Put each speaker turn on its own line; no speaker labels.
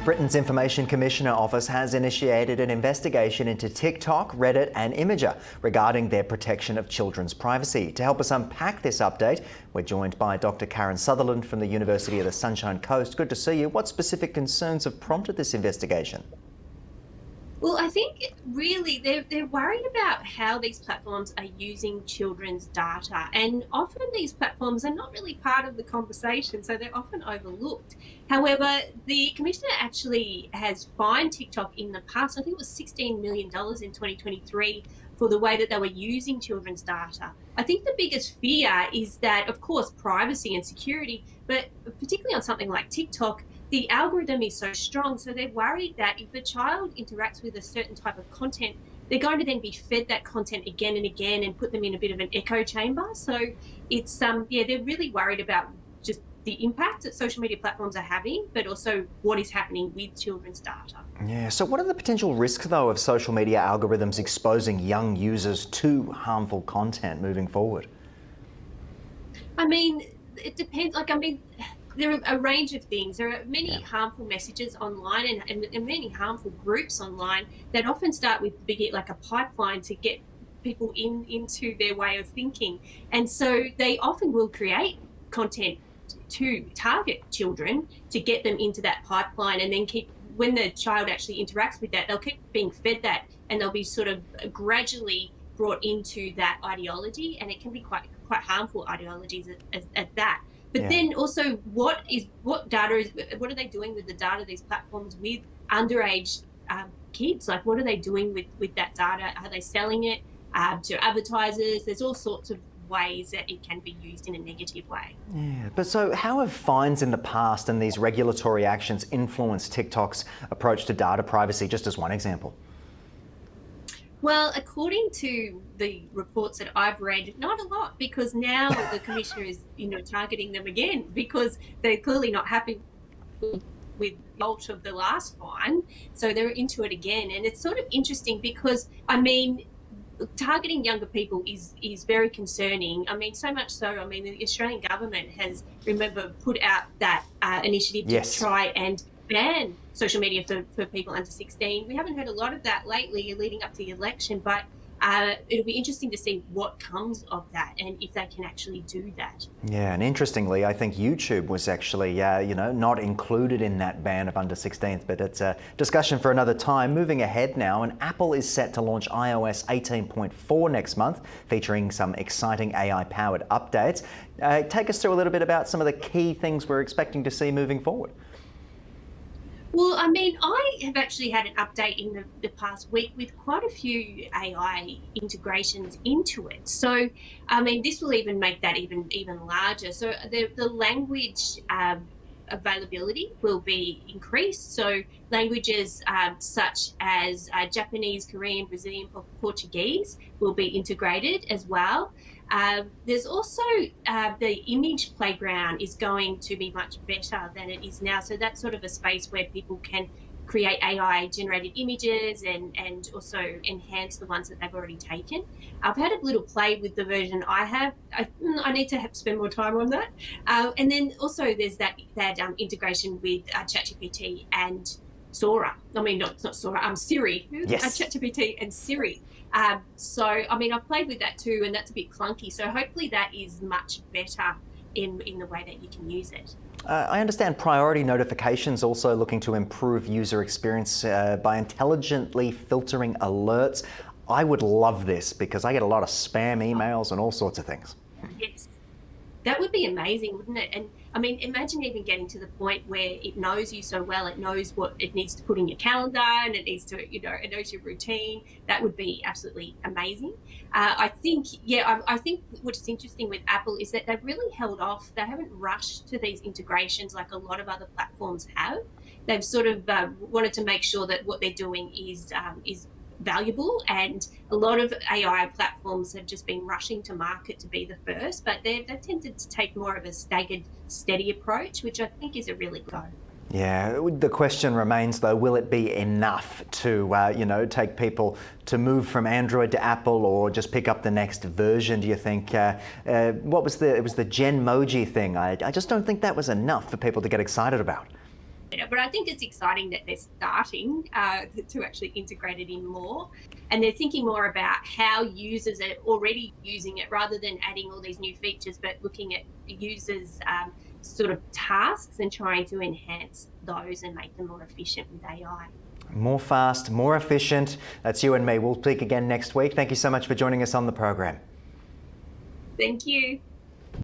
Britain's Information Commissioner Office has initiated an investigation into TikTok, Reddit and Imgur regarding their protection of children's privacy. To help us unpack this update, we're joined by Dr. Karen Sutherland from the University of the Sunshine Coast. Good to see you. What specific concerns have prompted this investigation?
Well, I think really they're worried about how these platforms are using children's data, and often these platforms are not really part of the conversation, so they're often overlooked. However, the Commissioner actually has fined TikTok in the past, I think it was $16 million in 2023, for the way that they were using children's data. I think the biggest fear is that, of course, privacy and security, but particularly on something like TikTok, the algorithm is so strong, so they're worried that if a child interacts with a certain type of content, they're going to then be fed that content again and again and put them in a bit of an echo chamber. So it's, they're really worried about just the impact that social media platforms are having, but also what is happening with children's data.
Yeah, so what are the potential risks, though, of social media algorithms exposing young users to harmful content moving forward?
I mean, it depends. There are a range of things. There are many harmful messages online and many harmful groups online that often start with like a pipeline to get people into their way of thinking. And so they often will create content to target children to get them into that pipeline, and then when the child actually interacts with that, they'll keep being fed that, and they'll be sort of gradually brought into that ideology, and it can be quite harmful ideologies at that. But then also, what are they doing with the data, these platforms, with underage kids? Like, what are they doing with that data? Are they selling it to advertisers? There's all sorts of ways that it can be used in a negative way.
Yeah, but so how have fines in the past and these regulatory actions influenced TikTok's approach to data privacy, just as one example?
Well, according to the reports that I've read, not a lot, because now the Commissioner is, targeting them again because they're clearly not happy with the result of the last fine. So they're into it again. And it's sort of interesting because, targeting younger people is very concerning. So much so, the Australian government has, remember, put out that initiative to try and ban social media for people under 16. We haven't heard a lot of that lately leading up to the election, but it'll be interesting to see what comes of that and if they can actually do that. Yeah,
and interestingly, I think YouTube was actually, not included in that ban of under 16s, but it's a discussion for another time. Moving ahead now, and Apple is set to launch iOS 18.4 next month, featuring some exciting AI-powered updates. Take us through a little bit about some of the key things we're expecting to see moving forward.
Well, I have actually had an update in the past week with quite a few AI integrations into it. So, this will even make that even larger. So the language availability will be increased. So languages such as Japanese, Korean, Brazilian, Portuguese will be integrated as well. There's also the image playground is going to be much better than it is now. So that's sort of a space where people can create AI generated images and also enhance the ones that they've already taken. I've had a little play with the version I have. I need to spend more time on that. And then also there's that integration with ChatGPT and Sora. Not Sora, Siri.
Yes.
ChatGPT and Siri. So, I've played with that too, and that's a bit clunky. So hopefully that is much better in the way that you can use it.
I understand priority notifications also looking to improve user experience by intelligently filtering alerts. I would love this because I get a lot of spam emails and all sorts of things.
Yes. That would be amazing, wouldn't it? And imagine even getting to the point where it knows you so well, it knows what it needs to put in your calendar, and it needs to, it knows your routine. That would be absolutely amazing. I think what's interesting with Apple is that they've really held off. They haven't rushed to these integrations like a lot of other platforms have. They've sort of wanted to make sure that what they're doing is valuable, and a lot of AI platforms have just been rushing to market to be the first, but they've tended to take more of a staggered, steady approach, which I think is a really good.
Yeah, the question remains though, will it be enough to, take people to move from Android to Apple or just pick up the next version, do you think? It was the Genmoji thing. I just don't think that was enough for people to get excited about.
But I think it's exciting that they're starting to actually integrate it in more. And they're thinking more about how users are already using it rather than adding all these new features, but looking at users' sort of tasks and trying to enhance those and make them more efficient with AI.
More fast, more efficient. That's you and me. We'll speak again next week. Thank you so much for joining us on the program.
Thank you.